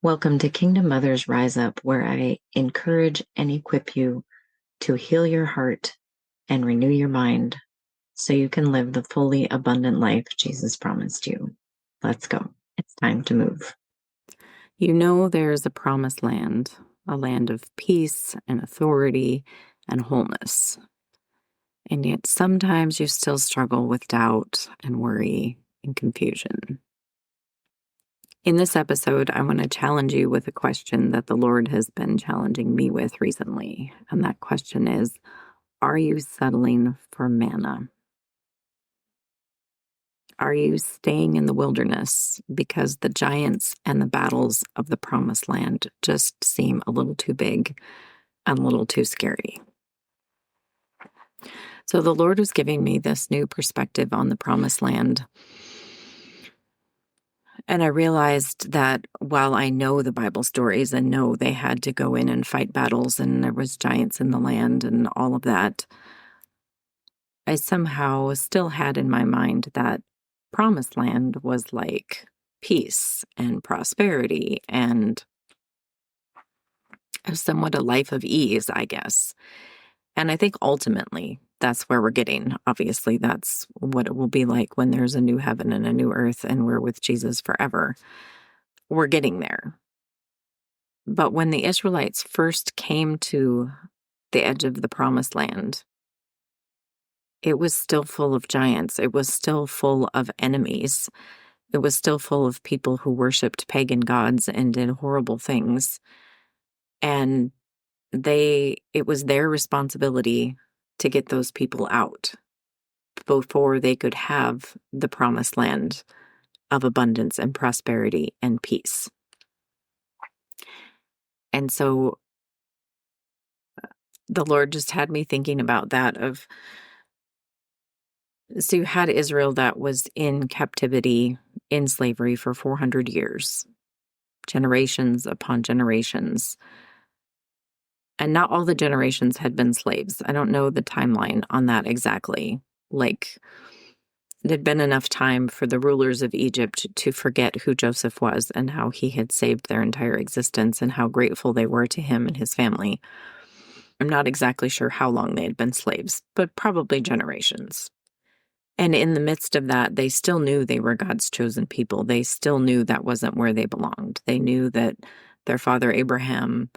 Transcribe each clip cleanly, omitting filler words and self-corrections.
Welcome to Kingdom Mothers Rise Up, where I encourage and equip you to heal your heart and renew your mind so you can live the fully abundant life Jesus promised you. Let's go. It's time to move. You know there's a promised land, a land of peace and authority and wholeness. And yet sometimes you still struggle with doubt and worry and confusion. In this episode, I want to challenge you with a question that the Lord has been challenging me with recently. And that question is, are you settling for manna? Are you staying in the wilderness because the giants and the battles of the promised land just seem a little too big and a little too scary? So the Lord was giving me this new perspective on the promised land. And I realized that while I know the Bible stories and know they had to go in and fight battles and there was giants in the land and all of that, I somehow still had in my mind that promised land was like peace and prosperity and somewhat a life of ease, I guess. And I think ultimately that's where we're getting. Obviously, that's what it will be like when there's a new heaven and a new earth and we're with Jesus forever. We're getting there. But when the Israelites first came to the edge of the promised land, it was still full of giants. It was still full of enemies. It was still full of people who worshiped pagan gods and did horrible things. And it was their responsibility to get those people out before they could have the promised land of abundance and prosperity and peace. And so the Lord just had me thinking about that so you had Israel that was in captivity, in slavery for 400 years, generations upon generations. And not all the generations had been slaves. I don't know the timeline on that exactly. Like, it had been enough time for the rulers of Egypt to forget who Joseph was and how he had saved their entire existence and how grateful they were to him and his family. I'm not exactly sure how long they had been slaves, but probably generations. And in the midst of that, they still knew they were God's chosen people. They still knew that wasn't where they belonged. They knew that their father Abraham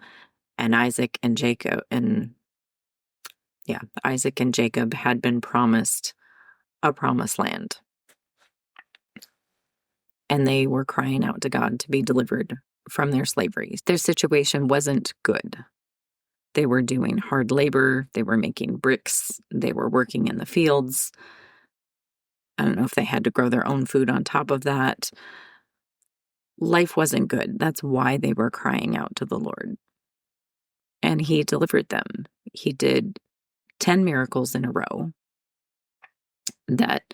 and Isaac and Jacob had been promised a promised land. And they were crying out to God to be delivered from their slavery. Their situation wasn't good. They were doing hard labor. They were making bricks. They were working in the fields. I don't know if they had to grow their own food on top of that. Life wasn't good. That's why they were crying out to the Lord. And he delivered them. He did 10 miracles in a row that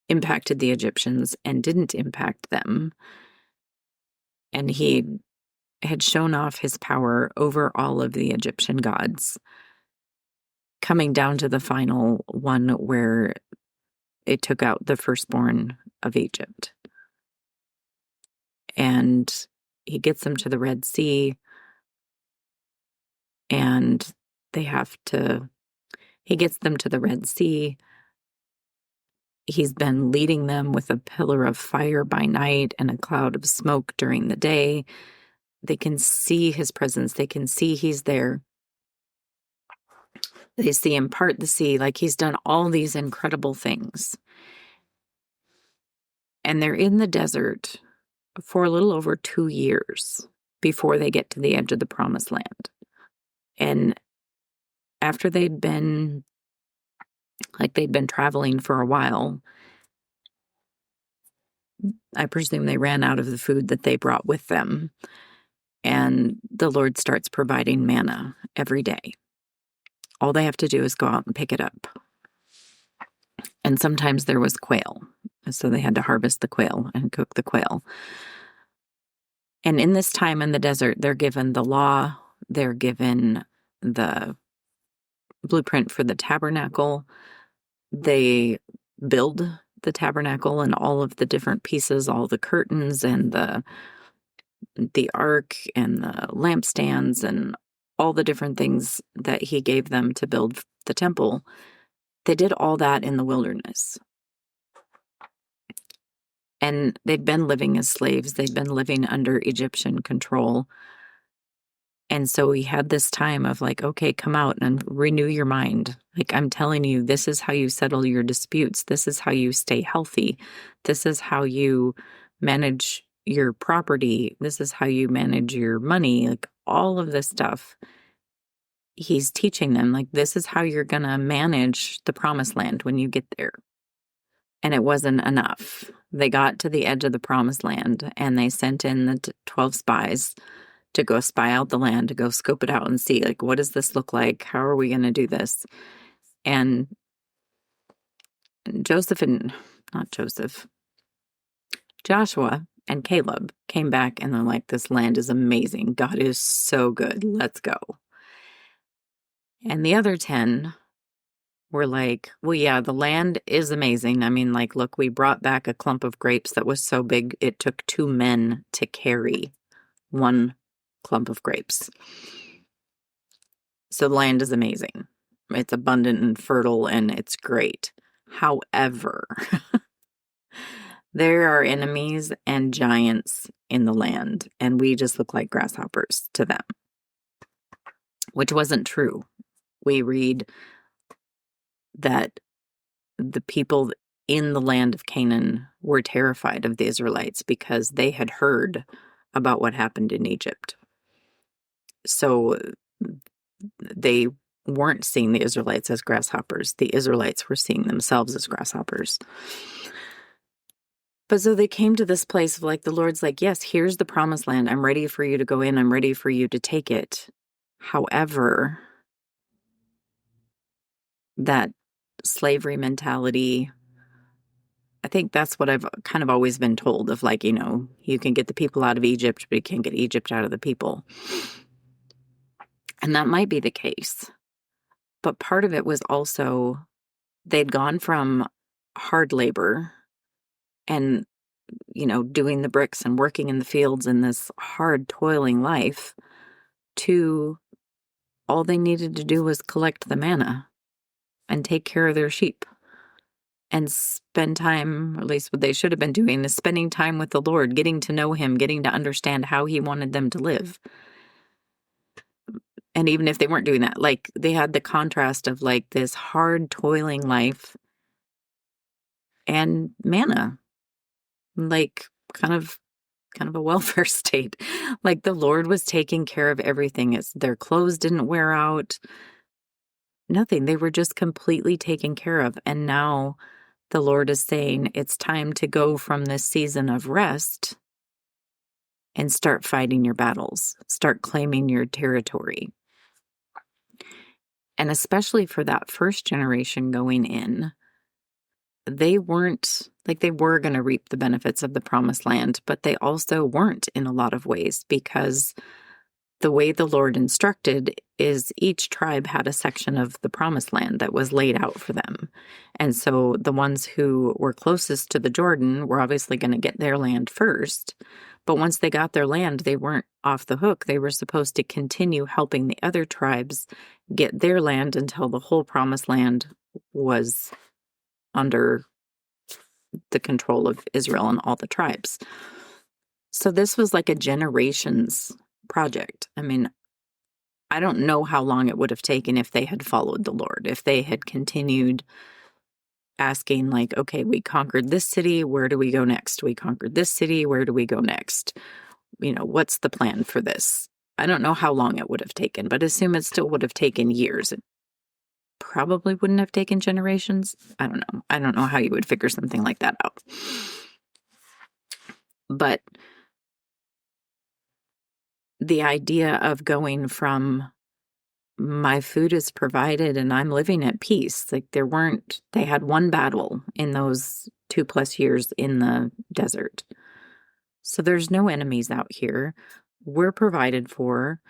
impacted the Egyptians and didn't impact them. And he had shown off his power over all of the Egyptian gods, coming down to the final one where it took out the firstborn of Egypt. And he gets them to the Red Sea, and he gets them to the Red Sea. He's been leading them with a pillar of fire by night and a cloud of smoke during the day. They can see his presence. They can see he's there. They see him part the sea. Like, he's done all these incredible things. And they're in the desert for a little over 2 years before they get to the edge of the promised land. And after they'd been traveling for a while, I presume they ran out of the food that they brought with them. And the Lord starts providing manna every day. All they have to do is go out and pick it up. And sometimes there was quail. So they had to harvest the quail and cook the quail. And in this time in the desert, they're given the law. They're given the blueprint for the tabernacle. They build the tabernacle and all of the different pieces, all the curtains and the the ark and the lampstands and all the different things that he gave them to build the temple, they did all that in the wilderness. And they'd been living as slaves. They'd been living under Egyptian control. And so he had this time of like, okay, come out and renew your mind. Like, I'm telling you, this is how you settle your disputes. This is how you stay healthy. This is how you manage your property. This is how you manage your money. Like, all of this stuff. He's teaching them, like, this is how you're going to manage the promised land when you get there. And it wasn't enough. They got to the edge of the promised land and they sent in the 12 spies to go spy out the land, to go scope it out and see, like, what does this look like? How are we going to do this? And Joshua and Caleb came back and they're like, this land is amazing. God is so good. Let's go. And the other 10 were like, well, yeah, the land is amazing. I mean, like, look, we brought back a clump of grapes that was so big, it took 2 men to carry one clump of grapes. So the land is amazing. It's abundant and fertile and it's great. However, there are enemies and giants in the land, and we just look like grasshoppers to them, which wasn't true. We read that the people in the land of Canaan were terrified of the Israelites because they had heard about what happened in Egypt. So they weren't seeing the Israelites as grasshoppers. The Israelites were seeing themselves as grasshoppers. But so they came to this place of like, the Lord's like, yes, here's the promised land. I'm ready for you to go in. I'm ready for you to take it. However, that slavery mentality, I think that's what I've kind of always been told of, like, you know, you can get the people out of Egypt, but you can't get Egypt out of the people. And that might be the case. But part of it was also they'd gone from hard labor and, you know, doing the bricks and working in the fields in this hard, toiling life to all they needed to do was collect the manna and take care of their sheep and spend time, or at least what they should have been doing, is spending time with the Lord, getting to know him, getting to understand how he wanted them to live. And even if they weren't doing that, like, they had the contrast of like this hard, toiling life and manna, like kind of a welfare state. Like, the Lord was taking care of everything. Their clothes didn't wear out. Nothing. They were just completely taken care of. And now the Lord is saying it's time to go from this season of rest and start fighting your battles, start claiming your territory. And especially for that first generation going in, they weren't, like, they were going to reap the benefits of the promised land, but they also weren't in a lot of ways, because the way the Lord instructed is each tribe had a section of the promised land that was laid out for them. And so the ones who were closest to the Jordan were obviously going to get their land first. But once they got their land, they weren't off the hook. They were supposed to continue helping the other tribes get their land until the whole promised land was under the control of Israel and all the tribes. So this was like a generations project. I mean, I don't know how long it would have taken if they had followed the Lord, if they had continued asking, like, okay, we conquered this city, where do we go next? We conquered this city, where do we go next? You know, what's the plan for this? I don't know how long it would have taken, but assume it still would have taken years. It probably wouldn't have taken generations. I don't know. I don't know how you would figure something like that out. But the idea of going from my food is provided and I'm living at peace, like, they had one battle in those 2+ years in the desert. So there's no enemies out here. We're provided for.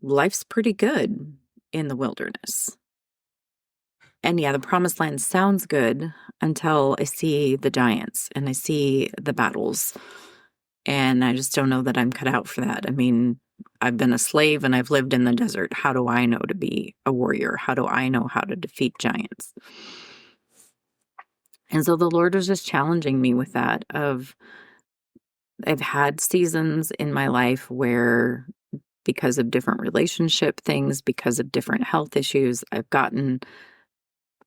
Life's pretty good in the wilderness. And yeah, the promised land sounds good until I see the giants and I see the battles. And I just don't know that I'm cut out for that. I mean, I've been a slave and I've lived in the desert. How do I know to be a warrior? How do I know how to defeat giants? And so the Lord was just challenging me with that of I've had seasons in my life where because of different relationship things, because of different health issues, I've gotten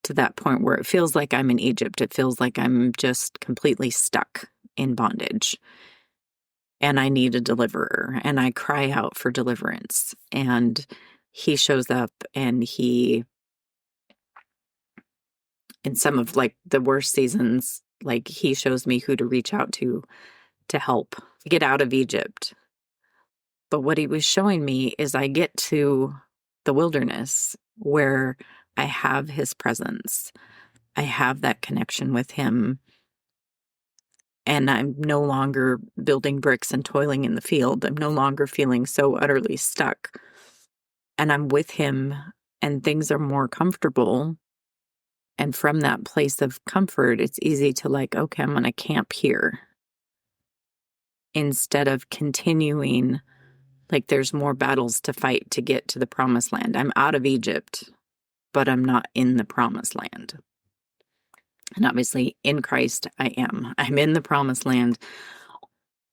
to that point where it feels like I'm in Egypt. It feels like I'm just completely stuck in bondage. And I need a deliverer, and I cry out for deliverance. And he shows up, and he, in some of like the worst seasons, like he shows me who to reach out to help get out of Egypt. But what he was showing me is I get to the wilderness where I have his presence. I have that connection with him. And I'm no longer building bricks and toiling in the field. I'm no longer feeling so utterly stuck. And I'm with him, and things are more comfortable. And from that place of comfort, it's easy to like, okay, I'm going to camp here instead of continuing. Like there's more battles to fight to get to the promised land. I'm out of Egypt, but I'm not in the promised land. And obviously in Christ, I am. I'm in the promised land,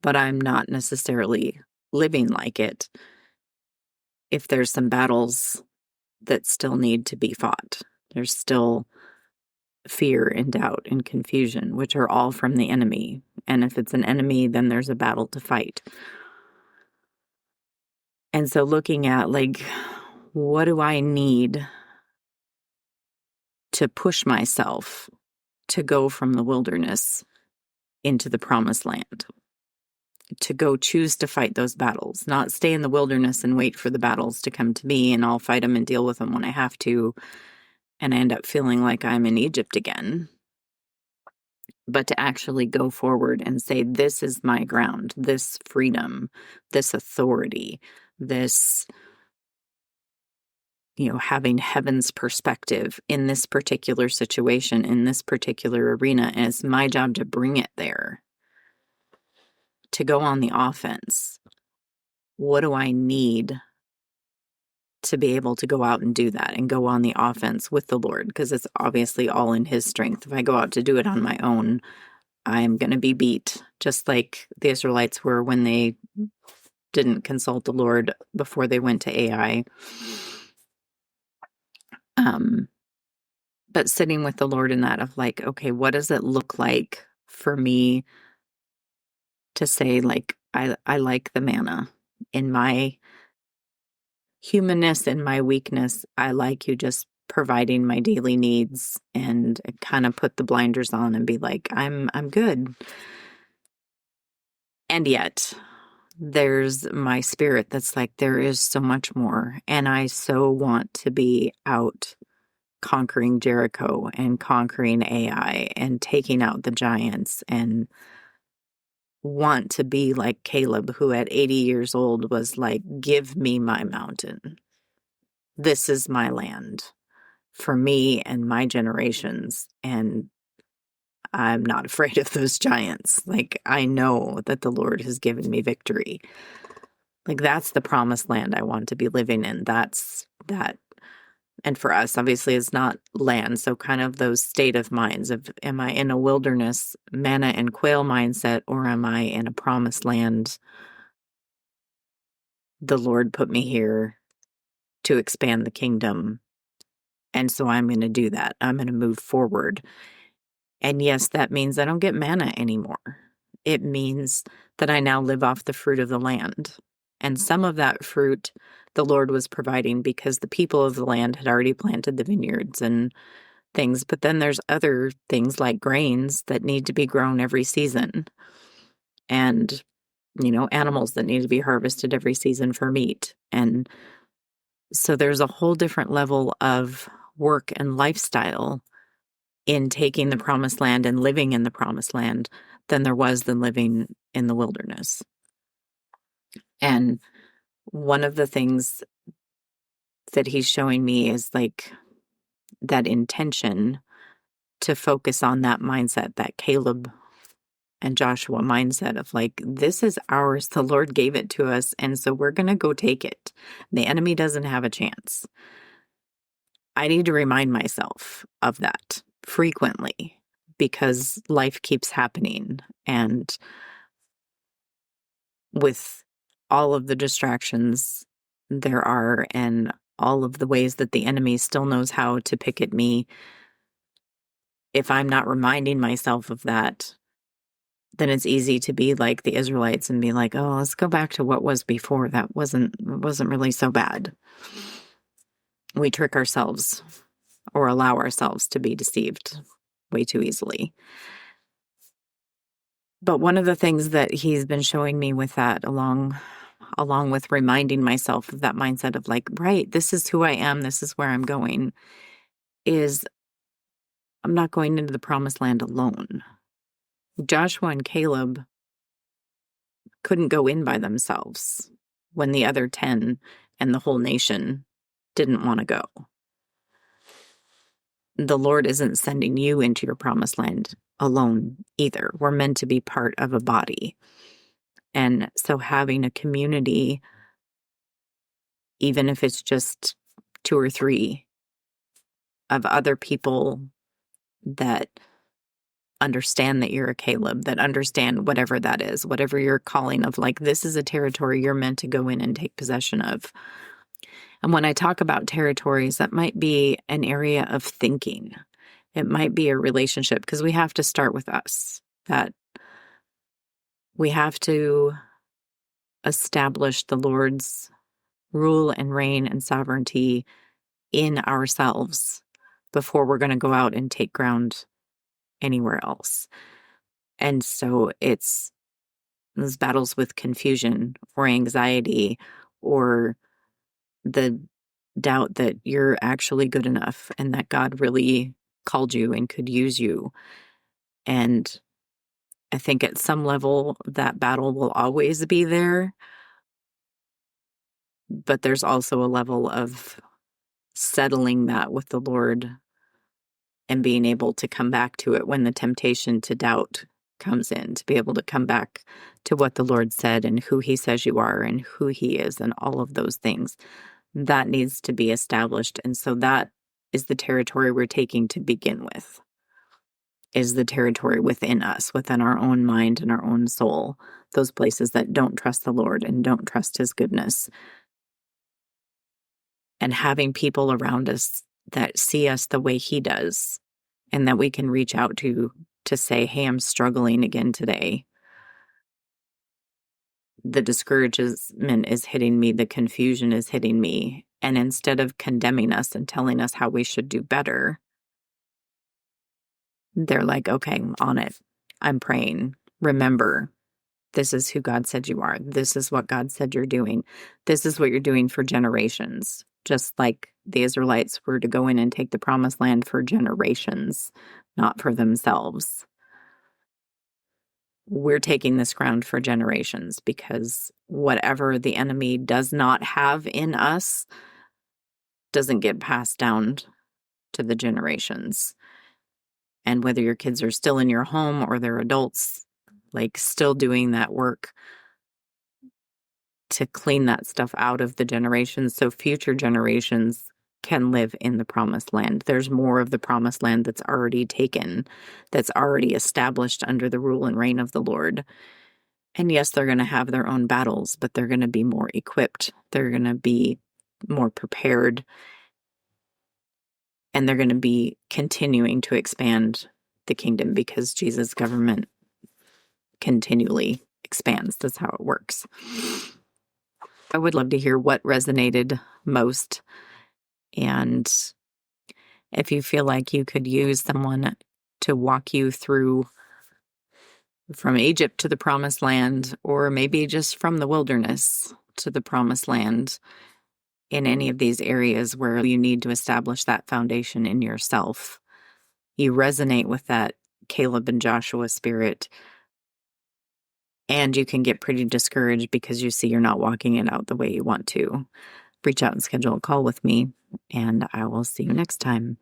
but I'm not necessarily living like it if there's some battles that still need to be fought. There's still fear and doubt and confusion, which are all from the enemy. And if it's an enemy, then there's a battle to fight. And so looking at like, what do I need to push myself to go from the wilderness into the promised land? To go choose to fight those battles, not stay in the wilderness and wait for the battles to come to me and I'll fight them and deal with them when I have to. And I end up feeling like I'm in Egypt again. But to actually go forward and say, this is my ground, this freedom, this authority, this, having heaven's perspective in this particular situation, in this particular arena, and it's my job to bring it there, to go on the offense. What do I need to be able to go out and do that and go on the offense with the Lord? Because it's obviously all in his strength. If I go out to do it on my own, I'm going to be beat, just like the Israelites were when they didn't consult the Lord before they went to Ai. But sitting with the Lord in that of like, okay, what does it look like for me to say, like, I like the manna in my humanness and my weakness. I like you just providing my daily needs, and kind of put the blinders on and be like, I'm good. And yet there's my spirit that's like, there is so much more. And I so want to be out conquering Jericho and conquering Ai and taking out the giants, and want to be like Caleb, who at 80 years old was like, give me my mountain. This is my land for me and my generations. And I'm not afraid of those giants. Like, I know that the Lord has given me victory. Like, that's the promised land I want to be living in. That's that. And for us, obviously, it's not land. So kind of those state of minds of, am I in a wilderness manna and quail mindset, or am I in a promised land? The Lord put me here to expand the kingdom. And so I'm going to do that. I'm going to move forward. And yes, that means I don't get manna anymore. It means that I now live off the fruit of the land. And some of that fruit the Lord was providing because the people of the land had already planted the vineyards and things. But then there's other things like grains that need to be grown every season. And, animals that need to be harvested every season for meat. And so there's a whole different level of work and lifestyle in taking the promised land and living in the promised land than there was than living in the wilderness. And one of the things that he's showing me is like that intention to focus on that mindset that Caleb and Joshua mindset of like, this is ours. The Lord gave it to us. And so we're going to go take it. The enemy doesn't have a chance. I need to remind myself of that frequently because life keeps happening. And with all of the distractions there are and all of the ways that the enemy still knows how to pick at me, if I'm not reminding myself of that, then it's easy to be like the Israelites and be like, oh, let's go back to what was before. That wasn't really so bad. We trick ourselves or allow ourselves to be deceived way too easily. But one of the things that he's been showing me with that, along with reminding myself of that mindset of like, right, this is who I am, this is where I'm going, is I'm not going into the promised land alone. Joshua and Caleb couldn't go in by themselves when the other 10 and the whole nation didn't want to go. The Lord isn't sending you into your promised land alone either. We're meant to be part of a body. And so having a community, even if it's just 2 or 3 of other people that understand that you're a Caleb, that understand whatever that is, whatever your calling of like, this is a territory you're meant to go in and take possession of. And when I talk about territories, that might be an area of thinking. It might be a relationship, because we have to start with us, that we have to establish the Lord's rule and reign and sovereignty in ourselves before we're going to go out and take ground anywhere else. And so it's those battles with confusion or anxiety or the doubt that you're actually good enough and that God really called you and could use you. And I think at some level that battle will always be there. But there's also a level of settling that with the Lord and being able to come back to it when the temptation to doubt comes in, to be able to come back to what the Lord said and who he says you are and who he is and all of those things. That needs to be established. And so that is the territory we're taking to begin with, is the territory within us, within our own mind and our own soul, those places that don't trust the Lord and don't trust his goodness. And having people around us that see us the way he does and that we can reach out to say, hey, I'm struggling again today. The discouragement is hitting me. The confusion is hitting me. And instead of condemning us and telling us how we should do better, they're like, okay, I'm on it. I'm praying. Remember, this is who God said you are. This is what God said you're doing. This is what you're doing for generations. Just like the Israelites were to go in and take the promised land for generations, not for themselves. We're taking this ground for generations because whatever the enemy does not have in us doesn't get passed down to the generations. And whether your kids are still in your home or they're adults, like still doing that work to clean that stuff out of the generations so future generations can live in the promised land. There's more of the promised land that's already taken, that's already established under the rule and reign of the Lord. And yes, they're going to have their own battles, but they're going to be more equipped. They're going to be more prepared. And they're going to be continuing to expand the kingdom because Jesus' government continually expands. That's how it works. I would love to hear what resonated most. And if you feel like you could use someone to walk you through from Egypt to the promised land, or maybe just from the wilderness to the promised land, in any of these areas where you need to establish that foundation in yourself, you resonate with that Caleb and Joshua spirit, and you can get pretty discouraged because you see you're not walking it out the way you want to, reach out and schedule a call with me, and I will see you next time.